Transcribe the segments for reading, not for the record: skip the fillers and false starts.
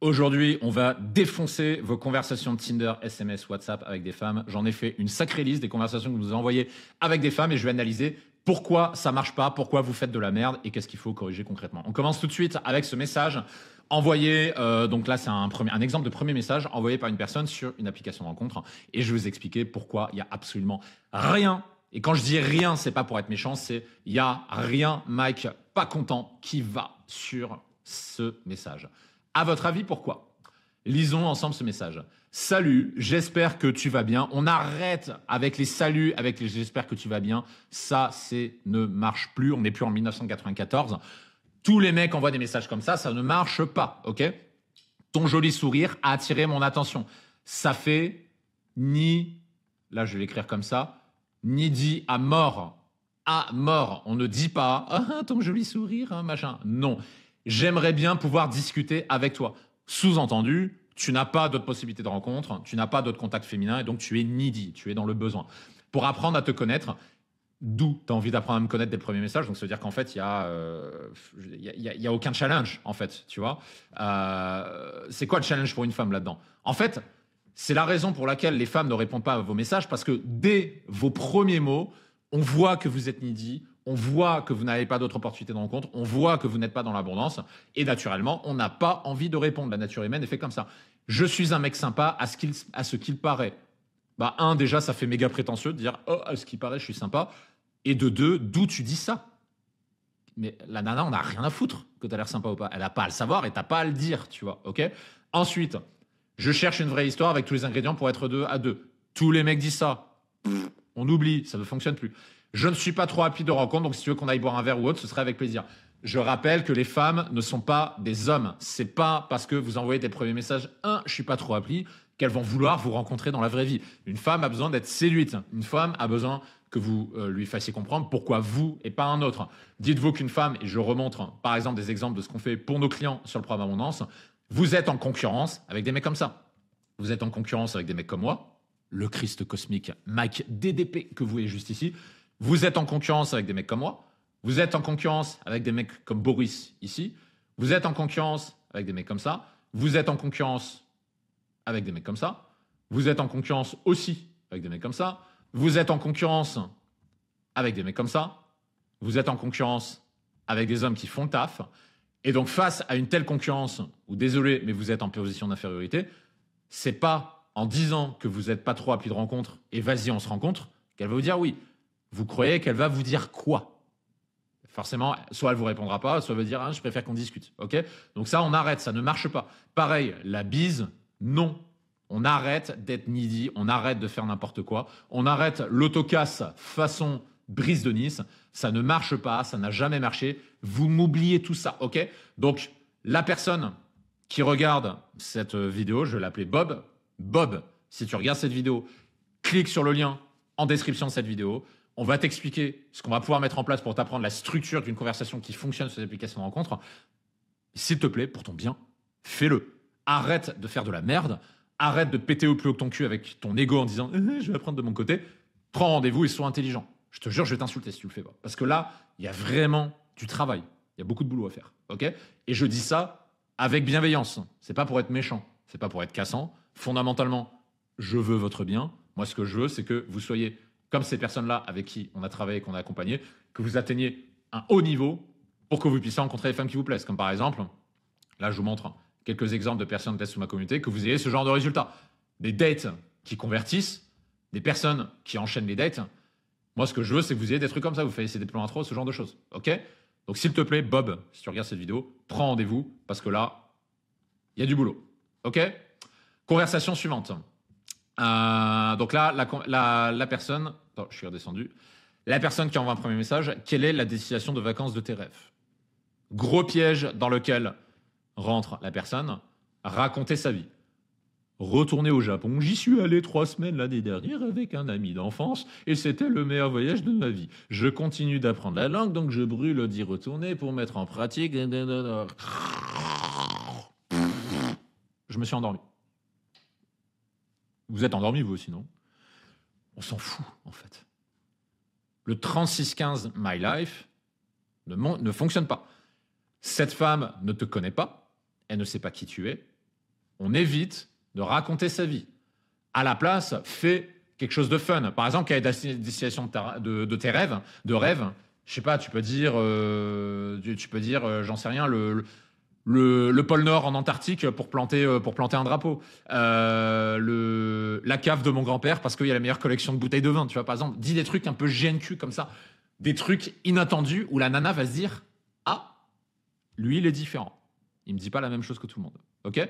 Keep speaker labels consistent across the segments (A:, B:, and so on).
A: Aujourd'hui, on va défoncer vos conversations de Tinder, SMS, WhatsApp avec des femmes. J'en ai fait une sacrée liste des conversations que vous nous avez envoyées avec des femmes et je vais analyser pourquoi ça marche pas, pourquoi vous faites de la merde et qu'est-ce qu'il faut corriger concrètement. On commence tout de suite avec ce message envoyé. Donc là, c'est un exemple de premier message envoyé par une personne sur une application de rencontre et je vais vous expliquer pourquoi il y a absolument rien. Et quand je dis rien, c'est pas pour être méchant, c'est il y a rien, Mike, pas content, qui va sur ce message. À votre avis, pourquoi? Lisons ensemble ce message. Salut, j'espère que tu vas bien. On arrête avec les saluts, avec les j'espère que tu vas bien. Ça, ne marche plus. On n'est plus en 1994. Tous les mecs envoient des messages comme ça ne marche pas, ok? Ton joli sourire a attiré mon attention. Ça fait ni, là je vais l'écrire comme ça, ni dit à mort. À mort. On ne dit pas, ah, ton joli sourire, hein, machin. Non. J'aimerais bien pouvoir discuter avec toi. Sous-entendu, tu n'as pas d'autres possibilités de rencontre, tu n'as pas d'autres contacts féminins et donc tu es needy, tu es dans le besoin. Pour apprendre à te connaître, d'où tu as envie d'apprendre à me connaître dès le premier message, donc ça veut dire qu'en fait, il y a aucun challenge, en fait, tu vois. C'est quoi le challenge pour une femme là-dedans? En fait, c'est la raison pour laquelle les femmes ne répondent pas à vos messages, parce que dès vos premiers mots, on voit que vous êtes needy, on voit que vous n'avez pas d'autres opportunités de rencontre, on voit que vous n'êtes pas dans l'abondance, et naturellement, on n'a pas envie de répondre. La nature humaine est faite comme ça. Je suis un mec sympa à ce qu'il paraît. Bah, déjà, ça fait méga prétentieux de dire « Oh, à ce qu'il paraît, je suis sympa ». Et de deux, d'où tu dis ça? Mais la nana, on n'a rien à foutre que tu as l'air sympa ou pas. Elle n'a pas à le savoir et tu n'as pas à le dire, tu vois, ok? Ensuite, je cherche une vraie histoire avec tous les ingrédients pour être deux à deux. Tous les mecs disent ça. On oublie, ça ne fonctionne plus. Je ne suis pas trop rapide de rencontre, donc si tu veux qu'on aille boire un verre ou autre, ce serait avec plaisir. Je rappelle que les femmes ne sont pas des hommes. C'est pas parce que vous envoyez des premiers messages, je suis pas trop appli, qu'elles vont vouloir vous rencontrer dans la vraie vie. Une femme a besoin d'être séduite. Une femme a besoin que vous lui fassiez comprendre pourquoi vous et pas un autre. Dites-vous qu'une femme, et je remontre par exemple des exemples de ce qu'on fait pour nos clients sur le programme Abondance, vous êtes en concurrence avec des mecs comme ça. Vous êtes en concurrence avec des mecs comme moi, le Christ cosmique, Mike DDP que vous voyez juste ici. Vous êtes en concurrence avec des mecs comme moi. Vous êtes en concurrence avec des mecs comme Boris ici. Vous êtes en concurrence avec des mecs comme ça. Vous êtes en concurrence avec des mecs comme ça. Vous êtes en concurrence aussi avec des mecs comme ça. Vous êtes en concurrence avec des mecs comme ça. Vous êtes en concurrence avec des hommes qui font le taf. Et donc face à une telle concurrence, ou désolé, mais vous êtes en position d'infériorité, c'est pas en disant que vous n'êtes pas trop appli de rencontre et vas-y on se rencontre qu'elle va vous dire oui. Vous croyez qu'elle va vous dire quoi? Forcément, soit elle vous répondra pas, soit elle va dire je préfère qu'on discute. Ok? Donc ça, on arrête, ça ne marche pas. Pareil, la bise, non. On arrête d'être needy, on arrête de faire n'importe quoi, on arrête l'autocasse façon Brise de Nice. Ça ne marche pas, ça n'a jamais marché. Vous m'oubliez tout ça, ok? Donc la personne qui regarde cette vidéo, je vais l'appeler Bob. Bob, si tu regardes cette vidéo, clique sur le lien en description de cette vidéo. On va t'expliquer ce qu'on va pouvoir mettre en place pour t'apprendre la structure d'une conversation qui fonctionne sur les applications de rencontre. S'il te plaît, pour ton bien, fais-le. Arrête de faire de la merde. Arrête de péter au plus haut que ton cul avec ton ego en disant je vais apprendre de mon côté. Prends rendez-vous et sois intelligent. Je te jure, je vais t'insulter si tu le fais pas. Parce que là, il y a vraiment du travail. Il y a beaucoup de boulot à faire. Ok? Et je dis ça avec bienveillance. C'est pas pour être méchant. C'est pas pour être cassant. Fondamentalement, je veux votre bien. Moi, ce que je veux, c'est que vous soyez comme ces personnes-là avec qui on a travaillé, qu'on a accompagné, que vous atteigniez un haut niveau pour que vous puissiez rencontrer les femmes qui vous plaisent. Comme par exemple, là je vous montre quelques exemples de personnes test sous ma communauté, que vous ayez ce genre de résultats. Des dates qui convertissent, des personnes qui enchaînent les dates. Moi ce que je veux, c'est que vous ayez des trucs comme ça, vous faites des plans intro, ce genre de choses. Ok? Donc s'il te plaît, Bob, si tu regardes cette vidéo, prends rendez-vous, parce que là, il y a du boulot. Ok? Conversation suivante. Donc là, la personne... Attends, je suis redescendu. La personne qui envoie un premier message, quelle est la destination de vacances de tes rêves? Gros piège dans lequel rentre la personne, raconter sa vie. Retourner au Japon, j'y suis allé 3 semaines l'année dernière avec un ami d'enfance et c'était le meilleur voyage de ma vie. Je continue d'apprendre la langue, donc je brûle d'y retourner pour mettre en pratique. Je me suis endormi. Vous êtes endormi, vous aussi, non? On s'en fout, en fait. Le 3615 My Life ne fonctionne pas. Cette femme ne te connaît pas, elle ne sait pas qui tu es, On évite de raconter sa vie. À la place, fais quelque chose de fun. Par exemple, quelle est la destination de tes rêves, je sais pas, tu peux dire, j'en sais rien, le pôle Nord en Antarctique pour planter un drapeau. La cave de mon grand-père parce qu'il y a la meilleure collection de bouteilles de vin. Tu vois, par exemple, dis des trucs un peu GNQ comme ça. Des trucs inattendus où la nana va se dire, ah, lui, il est différent. Il me dit pas la même chose que tout le monde. OK?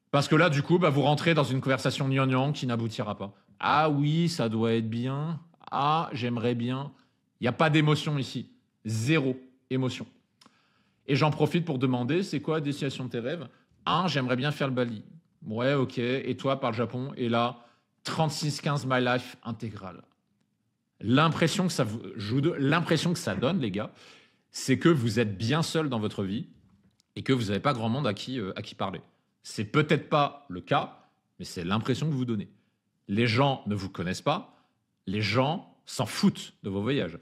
A: Parce que là, du coup, vous rentrez dans une conversation gnangnan qui n'aboutira pas. Ah oui, ça doit être bien. Ah, j'aimerais bien. Il n'y a pas d'émotion ici. Zéro émotion. Et j'en profite pour demander, c'est quoi la destination de tes rêves? Ah, j'aimerais bien faire le Bali. Ouais, ok. Et toi, par le Japon? Et là, 36-15 My Life intégrale. L'impression que ça donne, les gars, c'est que vous êtes bien seul dans votre vie et que vous n'avez pas grand monde à qui parler. C'est peut-être pas le cas, mais c'est l'impression que vous donnez. Les gens ne vous connaissent pas, les gens s'en foutent de vos voyages.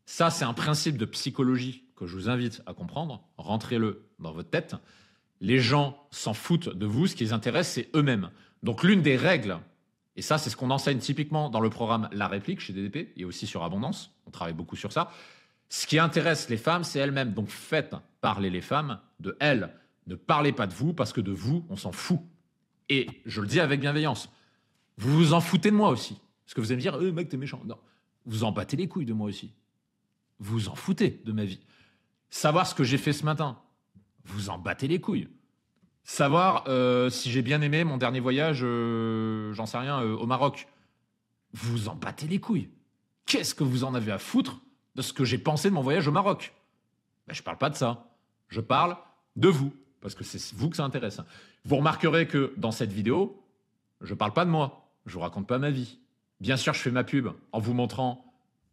A: Ça, c'est un principe de psychologie que je vous invite à comprendre. Rentrez-le dans votre tête. Les gens s'en foutent de vous, ce qui les intéresse, c'est eux-mêmes. Donc l'une des règles, et ça, c'est ce qu'on enseigne typiquement dans le programme La Réplique chez DDP et aussi sur Abondance, on travaille beaucoup sur ça. Ce qui intéresse les femmes, c'est elles-mêmes. Donc faites parler les femmes de elles. Ne parlez pas de vous parce que de vous, on s'en fout. Et je le dis avec bienveillance. Vous vous en foutez de moi aussi. Parce que vous allez me dire, mec, t'es méchant. Non, vous en battez les couilles de moi aussi. Vous vous en foutez de ma vie. Savoir ce que j'ai fait ce matin, vous en battez les couilles. Savoir si j'ai bien aimé mon dernier voyage, j'en sais rien, au Maroc, vous en battez les couilles. Qu'est-ce que vous en avez à foutre de ce que j'ai pensé de mon voyage au Maroc? Je parle pas de ça. Je parle de vous. Parce que c'est vous que ça intéresse. Vous remarquerez que dans cette vidéo, je parle pas de moi. Je vous raconte pas ma vie. Bien sûr, je fais ma pub en vous montrant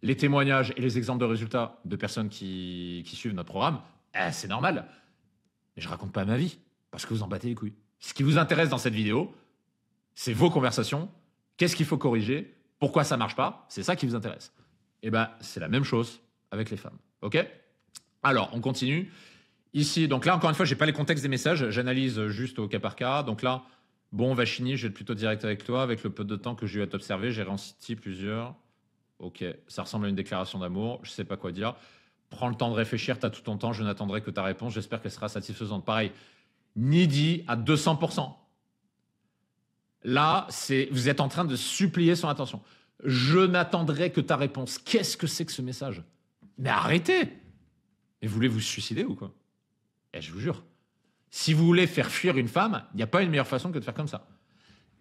A: les témoignages et les exemples de résultats de personnes qui suivent notre programme. C'est normal. Mais je raconte pas ma vie. Parce que vous en battez les couilles. Ce qui vous intéresse dans cette vidéo, c'est vos conversations. Qu'est-ce qu'il faut corriger? Pourquoi ça marche pas? C'est ça qui vous intéresse. Et c'est la même chose avec les femmes. OK? Alors, on continue. Ici, donc là, encore une fois, j'ai pas les contextes des messages. J'analyse juste au cas par cas. Donc là, bon, Vachini, je vais être plutôt direct avec toi. Avec le peu de temps que j'ai eu à t'observer, j'ai réussi plusieurs. Ok, ça ressemble à une déclaration d'amour. Je sais pas quoi dire. Prends le temps de réfléchir. T'as tout ton temps. Je n'attendrai que ta réponse. J'espère qu'elle sera satisfaisante. Pareil, needy à 200%. Là, vous êtes en train de supplier son attention. Je n'attendrai que ta réponse. Qu'est-ce que c'est que ce message? Mais arrêtez! Mais vous voulez vous suicider ou quoi? Je vous jure. Si vous voulez faire fuir une femme, il n'y a pas une meilleure façon que de faire comme ça.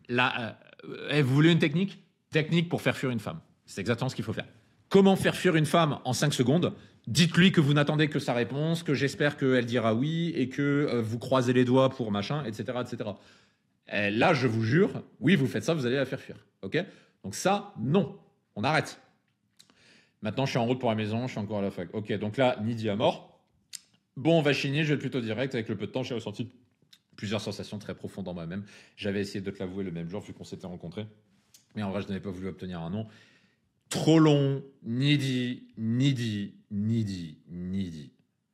A: Là, vous voulez une technique? Technique pour faire fuir une femme. C'est exactement ce qu'il faut faire. Comment faire fuir une femme en 5 secondes? Dites-lui que vous n'attendez que sa réponse, que j'espère qu'elle dira oui et que vous croisez les doigts pour machin, etc. etc. Là, je vous jure, oui, vous faites ça, vous allez la faire fuir. OK? Donc ça, non. On arrête. Maintenant, je suis en route pour la maison, je suis encore à la fac. OK, donc là, Nidi à mort. Bon, Vachini, je vais être plutôt direct. Avec le peu de temps, j'ai ressenti plusieurs sensations très profondes en moi-même. J'avais essayé de te l'avouer le même jour, vu qu'on s'était rencontrés. Mais en vrai, je n'avais pas voulu obtenir un nom. Trop long, needy.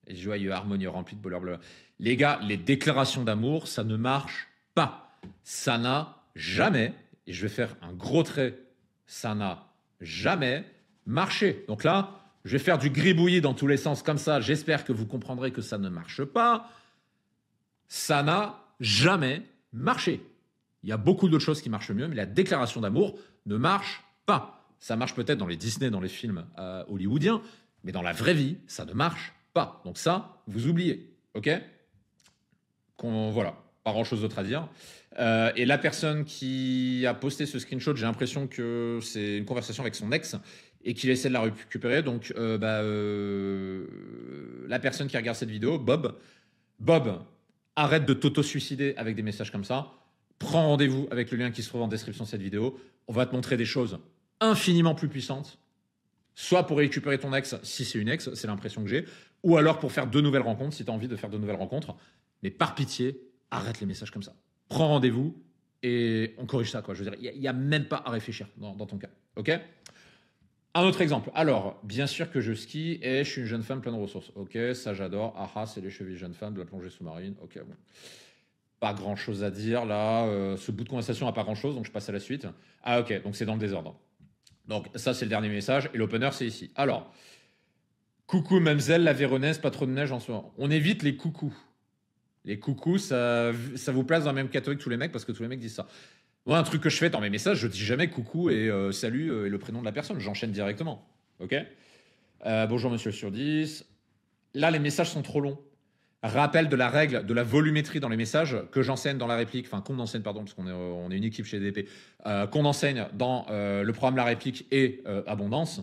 A: Et joyeux, harmonieux, rempli de bonheur. Les gars, les déclarations d'amour, ça ne marche pas. Ça n'a jamais, et je vais faire un gros trait, ça n'a jamais marché. Donc là, je vais faire du gribouillis dans tous les sens comme ça. J'espère que vous comprendrez que ça ne marche pas. Ça n'a jamais marché. Il y a beaucoup d'autres choses qui marchent mieux, mais la déclaration d'amour ne marche pas. Ça marche peut-être dans les Disney, dans les films hollywoodiens, mais dans la vraie vie, ça ne marche pas. Donc ça, vous oubliez. OK? Voilà, pas grand-chose d'autre à dire. Et la personne qui a posté ce screenshot, j'ai l'impression que c'est une conversation avec son ex et qu'il essaie de la récupérer. Donc, la personne qui regarde cette vidéo, Bob, arrête de t'auto-suicider avec des messages comme ça. Prends rendez-vous avec le lien qui se trouve en description de cette vidéo. On va te montrer des choses infiniment plus puissantes. Soit pour récupérer ton ex, si c'est une ex, c'est l'impression que j'ai, ou alors pour faire de nouvelles rencontres, si tu as envie de faire de nouvelles rencontres. Mais par pitié, arrête les messages comme ça. Prends rendez-vous et on corrige ça, quoi. Je veux dire, il n'y a même pas à réfléchir dans ton cas. OK? Un autre exemple. Alors, bien sûr que je skie et je suis une jeune femme pleine de ressources. OK, ça j'adore. Ah, c'est les chevilles jeune femme de la plongée sous-marine. OK, bon. Pas grand chose à dire là. Ce bout de conversation a pas grand chose, donc je passe à la suite. Ah, ok, donc c'est dans le désordre. Donc, ça, c'est le dernier message. Et l'opener, c'est ici. Alors, coucou, Mamselle, la Véronèse, pas trop de neige en ce moment. On évite les coucous. Les coucous, ça vous place dans la même catégorie que tous les mecs parce que tous les mecs disent ça. Moi, un truc que je fais dans mes messages, je dis jamais coucou et salut et le prénom de la personne. J'enchaîne directement. Ok. Bonjour, monsieur sur 10. Là, les messages sont trop longs. Rappel de la règle de la volumétrie dans les messages que j'enseigne dans la réplique, enfin qu'on enseigne, pardon, parce on est une équipe chez DDP, qu'on enseigne dans le programme La Réplique et Abondance.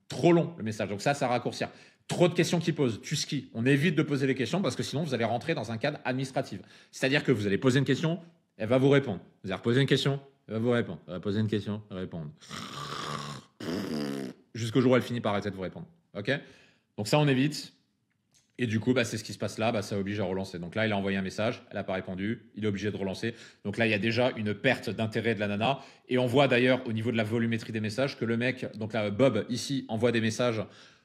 A: Trop long le message, donc ça raccourcir. Trop de questions qui posent, tu skis. On évite de poser les questions parce que sinon vous allez rentrer dans un cadre administratif. C'est-à-dire que vous allez poser une question, elle va vous répondre. Vous allez reposer une question, elle va vous répondre. Elle va poser une question, elle va répondre. Jusqu'au jour où elle finit par arrêter de vous répondre. Ok. Donc ça on évite. Et du coup, c'est ce qui se passe là, ça oblige à relancer. Donc là, il a envoyé un message, elle n'a pas répondu, il est obligé de relancer. Donc là, il y a déjà une perte d'intérêt de la nana. Et on voit d'ailleurs au niveau de la volumétrie des messages que le mec, donc là, Bob, ici, envoie des messages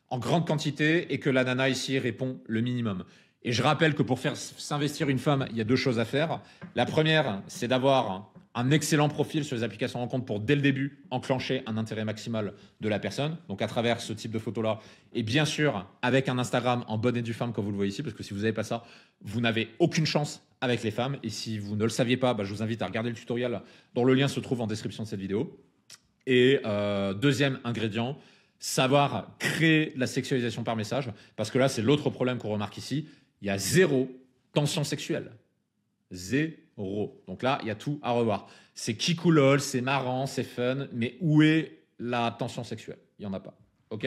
A: en grande quantité et que la nana ici répond le minimum. Et je rappelle que pour faire s'investir une femme, il y a deux choses à faire. La première, c'est d'avoir un excellent profil sur les applications de rencontre pour, dès le début, enclencher un intérêt maximal de la personne. Donc, à travers ce type de photos-là. Et bien sûr, avec un Instagram en bonne et due forme, comme vous le voyez ici, parce que si vous n'avez pas ça, vous n'avez aucune chance avec les femmes. Et si vous ne le saviez pas, je vous invite à regarder le tutoriel dont le lien se trouve en description de cette vidéo. Et deuxième ingrédient, savoir créer de la sexualisation par message. Parce que là, c'est l'autre problème qu'on remarque ici. Il y a zéro tension sexuelle. Zéro. Donc là, il y a tout à revoir. C'est kikoulol, c'est marrant, c'est fun, mais où est la tension sexuelle? Il n'y en a pas. Ok.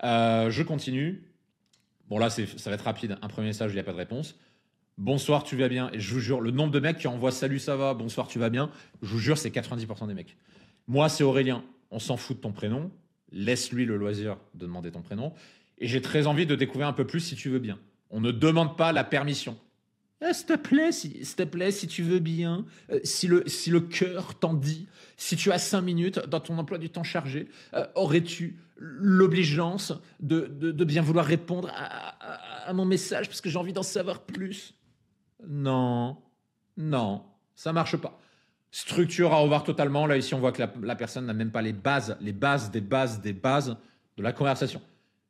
A: Je continue. Bon, là, ça va être rapide. Un premier message, il n'y a pas de réponse. Bonsoir, tu vas bien? Et je vous jure, le nombre de mecs qui envoient salut, ça va, bonsoir, tu vas bien, je vous jure, c'est 90% des mecs. Moi, c'est Aurélien. On s'en fout de ton prénom. Laisse-lui le loisir de demander ton prénom. Et j'ai très envie de découvrir un peu plus si tu veux bien. On ne demande pas la permission. S'il te plaît, si tu veux bien, si le cœur t'en dit, si tu as 5 minutes dans ton emploi du temps chargé, aurais-tu l'obligeance de bien vouloir répondre à mon message parce que j'ai envie d'en savoir plus? Non, non, ça marche pas. Structure à revoir totalement. Là, ici, on voit que la personne n'a même pas les bases des bases de la conversation.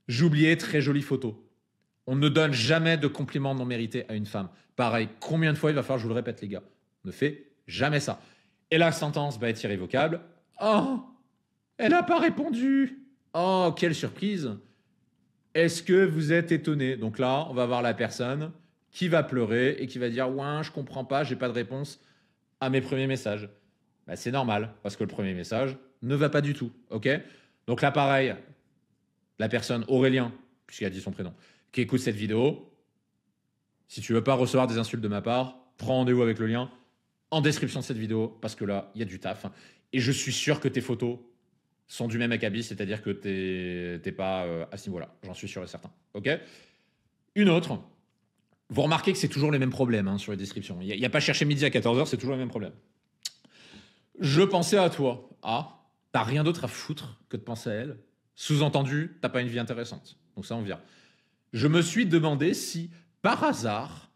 A: J'ai oublié, très jolie photo. On ne donne jamais de compliments non mérités à une femme. Pareil, combien de fois il va falloir que je vous le répète, les gars? On ne fait jamais ça. Et la sentence va être irrévocable. Oh, elle n'a pas répondu. Oh, quelle surprise. Est-ce que vous êtes étonné? Donc là, on va voir la personne qui va pleurer et qui va dire ouais, je comprends pas, j'ai pas de réponse à mes premiers messages. C'est normal, parce que le premier message ne va pas du tout. Ok. Donc là, pareil, la personne Aurélien, puisqu'il a dit son prénom, qui écoute cette vidéo, si tu veux pas recevoir des insultes de ma part, prends rendez-vous avec le lien en description de cette vidéo, parce que là, il y a du taf. Et je suis sûr que tes photos sont du même acabit, c'est-à-dire que t'es pas à ce niveau-là. J'en suis sûr et certain. Ok. Une autre. Vous remarquez que c'est toujours les mêmes problèmes sur les descriptions. Il n'y a pas cherché midi à 14h, c'est toujours les mêmes problèmes. Je pensais à toi. Ah, t'as rien d'autre à foutre que de penser à elle. Sous-entendu, t'as pas une vie intéressante. Donc ça, on vient. Je me suis demandé si, par hasard,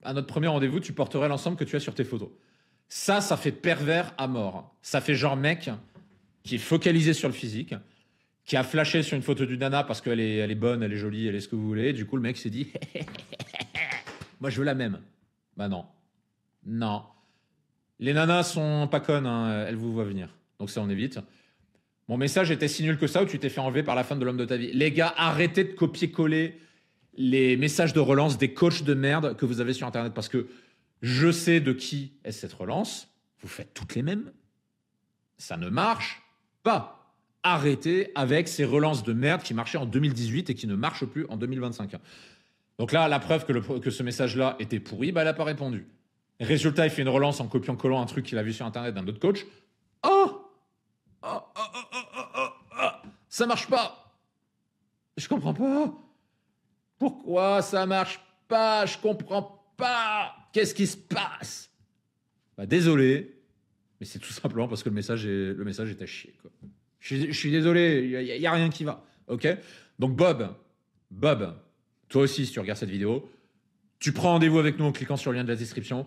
A: à notre premier rendez-vous, tu porterais l'ensemble que tu as sur tes photos. Ça fait pervers à mort. Ça fait genre mec qui est focalisé sur le physique, qui a flashé sur une photo du nana parce qu'elle est bonne, elle est jolie, elle est ce que vous voulez. Du coup, le mec s'est dit moi, je veux la même. Non. Non. Les nanas sont pas connes, elles vous voient venir. Donc ça, on évite. Mon message était si nul que ça ou tu t'es fait enlever par la femme de l'homme de ta vie. Les gars, arrêtez de copier-coller les messages de relance des coachs de merde que vous avez sur Internet parce que je sais de qui est cette relance. Vous faites toutes les mêmes. Ça ne marche pas. Arrêtez avec ces relances de merde qui marchaient en 2018 et qui ne marchent plus en 2025. Donc là, la preuve que ce message-là était pourri, elle n'a pas répondu. Résultat, il fait une relance en copiant-collant un truc qu'il a vu sur Internet d'un autre coach. Ça marche pas. Je comprends pas. Pourquoi ça marche pas? Je comprends pas. Qu'est-ce qui se passe? Désolé, mais c'est tout simplement parce que le message est à chier, quoi. Je suis désolé, il n'y a rien qui va. Ok. Donc Bob, toi aussi, si tu regardes cette vidéo, Tu prends rendez-vous avec nous en cliquant sur le lien de la description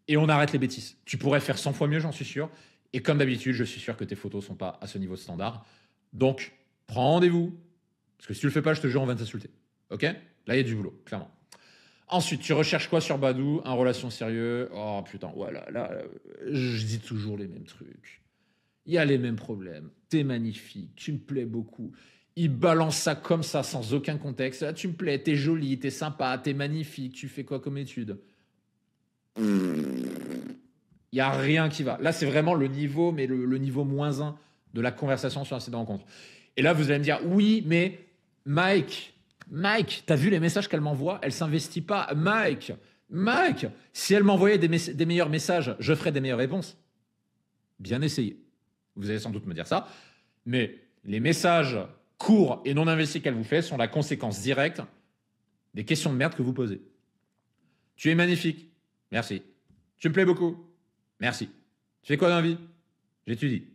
A: et on arrête les bêtises. Tu pourrais faire 100 fois mieux, j'en suis sûr. Et comme d'habitude, je suis sûr que tes photos ne sont pas à ce niveau standard. Donc, prends rendez-vous. Parce que si tu le fais pas, je te jure, on va t'insulter. Ok? Là, il y a du boulot, clairement. Ensuite, tu recherches quoi sur Badoo? Un relation sérieux. Oh putain, voilà, là, je dis toujours les mêmes trucs. Il y a les mêmes problèmes. T'es magnifique, tu me plais beaucoup. Il balance ça comme ça, sans aucun contexte. Là, tu me plais, t'es jolie, t'es sympa, t'es magnifique. Tu fais quoi comme étude? Il n'y a rien qui va. Là, c'est vraiment le niveau, mais le niveau -1 de la conversation sur un site de rencontre. Et là, vous allez me dire, oui, mais Mike, t'as vu les messages qu'elle m'envoie? Elle s'investit pas. Mike, si elle m'envoyait des meilleurs messages, je ferais des meilleures réponses. Bien essayé. Vous allez sans doute me dire ça. Mais les messages courts et non investis qu'elle vous fait sont la conséquence directe des questions de merde que vous posez. Tu es magnifique. Merci. Tu me plais beaucoup. Merci. Tu fais quoi dans la vie? J'étudie.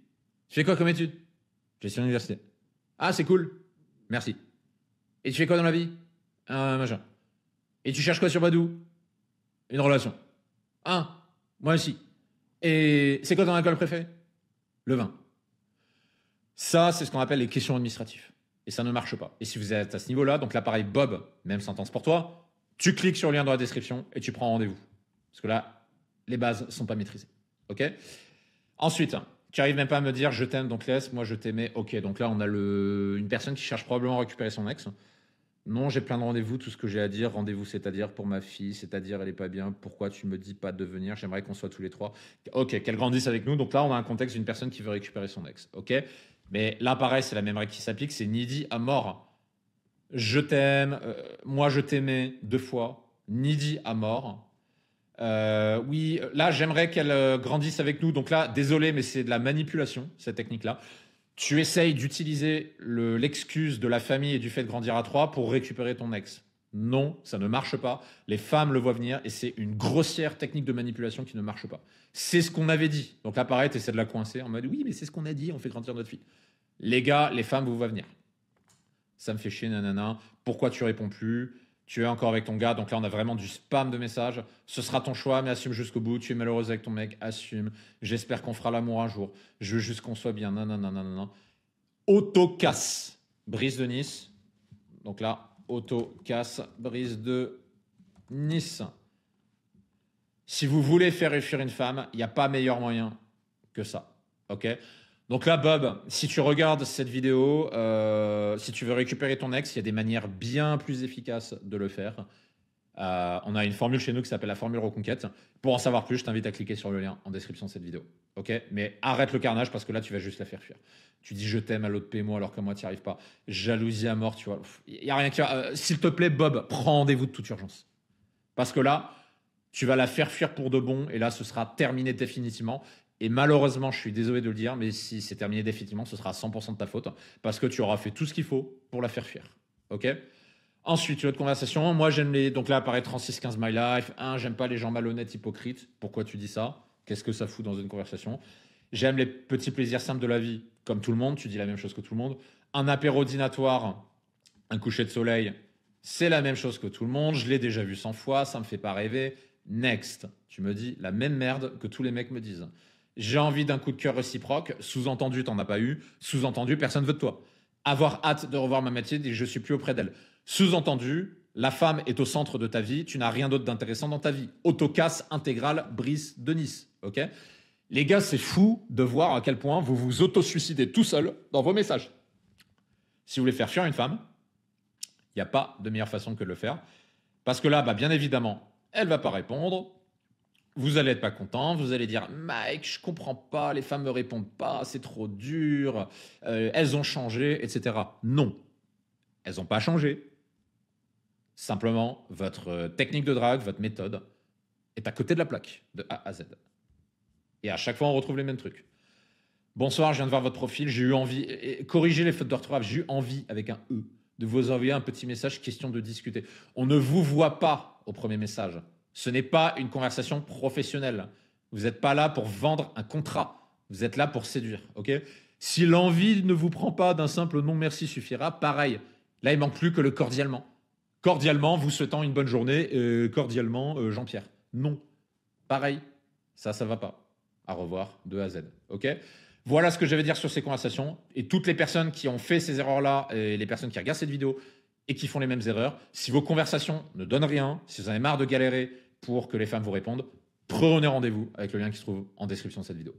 A: Tu fais quoi comme étude? Gestion d'université. Ah, c'est cool. Merci. Et tu fais quoi dans la vie? Machin. Et tu cherches quoi sur Badoo? Une relation. Ah, moi aussi. Et c'est quoi ton alcool préféré? Le vin. Ça, c'est ce qu'on appelle les questions administratives. Et ça ne marche pas. Et si vous êtes à ce niveau-là, donc là, pareil, Bob, même sentence pour toi, tu cliques sur le lien dans la description et tu prends rendez-vous. Parce que là, les bases ne sont pas maîtrisées. OK? Ensuite, tu n'arrives même pas à me dire je t'aime, donc laisse, moi je t'aimais. OK, donc là, on a une personne qui cherche probablement à récupérer son ex. Non, j'ai plein de rendez-vous, tout ce que j'ai à dire. Rendez-vous, c'est-à-dire pour ma fille, c'est-à-dire elle est pas bien. Pourquoi tu me dis pas de venir? J'aimerais qu'on soit tous les trois. OK, qu'elle grandisse avec nous. Donc là, on a un contexte d'une personne qui veut récupérer son ex. OK? Mais là, pareil, c'est la même règle qui s'applique. C'est needy à mort. Je t'aime. Moi, je t'aimais 2 fois. Needy à mort. Oui, là, j'aimerais qu'elle grandisse avec nous. Donc là, désolé, mais c'est de la manipulation, cette technique-là. Tu essayes d'utiliser l'excuse de la famille et du fait de grandir à 3 pour récupérer ton ex. Non, ça ne marche pas. Les femmes le voient venir et c'est une grossière technique de manipulation qui ne marche pas. C'est ce qu'on avait dit. Donc là, pareil, tu essaies de la coincer en mode oui, mais c'est ce qu'on a dit, on fait grandir notre fille. Les gars, les femmes vous voient venir. Ça me fait chier, nanana. Pourquoi tu réponds plus? Tu es encore avec ton gars, donc là on a vraiment du spam de messages. Ce sera ton choix, mais assume jusqu'au bout. Tu es malheureuse avec ton mec, assume. J'espère qu'on fera l'amour un jour. Je veux juste qu'on soit bien. Nanana. Autocasse, Brise de Nice. Donc là, autocasse, Brise de Nice. Si vous voulez faire réussir une femme, il n'y a pas meilleur moyen que ça. Ok? Donc là, Bob, si tu regardes cette vidéo, si tu veux récupérer ton ex, il y a des manières bien plus efficaces de le faire. On a une formule chez nous qui s'appelle la formule reconquête. Pour en savoir plus, je t'invite à cliquer sur le lien en description de cette vidéo. Ok? Mais arrête le carnage parce que là, tu vas juste la faire fuir. Tu dis je t'aime à l'autre PMO alors que moi, tu n'y arrives pas. Jalousie à mort, tu vois. Il n'y a rien qui va. S'il te plaît, Bob, prends rendez-vous de toute urgence. Parce que là, tu vas la faire fuir pour de bon et là, ce sera terminé définitivement. Et malheureusement, je suis désolé de le dire, mais si c'est terminé définitivement, ce sera 100% de ta faute parce que tu auras fait tout ce qu'il faut pour la faire fuir. OK? Ensuite, une autre conversation. Moi, j'aime les. Donc là, apparaît 3615 My Life. J'aime pas les gens malhonnêtes, hypocrites. Pourquoi tu dis ça? Qu'est-ce que ça fout dans une conversation? J'aime les petits plaisirs simples de la vie, comme tout le monde. Tu dis la même chose que tout le monde. Un apéro dînatoire, un coucher de soleil, c'est la même chose que tout le monde. Je l'ai déjà vu 100 fois, ça me fait pas rêver. Next. Tu me dis la même merde que tous les mecs me disent. J'ai envie d'un coup de cœur réciproque. Sous-entendu, t'en as pas eu. Sous-entendu, personne veut de toi. Avoir hâte de revoir ma Mathilde et je suis plus auprès d'elle. Sous-entendu, la femme est au centre de ta vie. Tu n'as rien d'autre d'intéressant dans ta vie. Autocasse intégrale Brise de Nice. Ok? Les gars, c'est fou de voir à quel point vous vous auto-suicidez tout seul dans vos messages. Si vous voulez faire fuir une femme, il n'y a pas de meilleure façon que de le faire. Parce que là, bien évidemment, elle va pas répondre. Vous allez être pas content, vous allez dire Mike, je comprends pas, les femmes me répondent pas, c'est trop dur, elles ont changé, etc. Non, elles n'ont pas changé. Simplement, votre technique de drague, votre méthode est à côté de la plaque, de A à Z. Et à chaque fois, on retrouve les mêmes trucs. Bonsoir, je viens de voir votre profil, j'ai eu envie, corrigez les fautes d'orthographe, j'ai eu envie avec un E de vous envoyer un petit message, question de discuter. On ne vous voit pas au premier message. Ce n'est pas une conversation professionnelle. Vous n'êtes pas là pour vendre un contrat. Vous êtes là pour séduire. Ok? Si l'envie ne vous prend pas d'un simple non merci suffira, pareil. Là, il manque plus que le cordialement. Cordialement, vous souhaitant une bonne journée. Cordialement, Jean-Pierre. Non. Pareil, ça va pas. À revoir de A à Z. Ok. Voilà ce que j'avais à dire sur ces conversations. Et toutes les personnes qui ont fait ces erreurs-là, et les personnes qui regardent cette vidéo et qui font les mêmes erreurs, si vos conversations ne donnent rien, si vous en avez marre de galérer pour que les femmes vous répondent, prenez rendez-vous avec le lien qui se trouve en description de cette vidéo.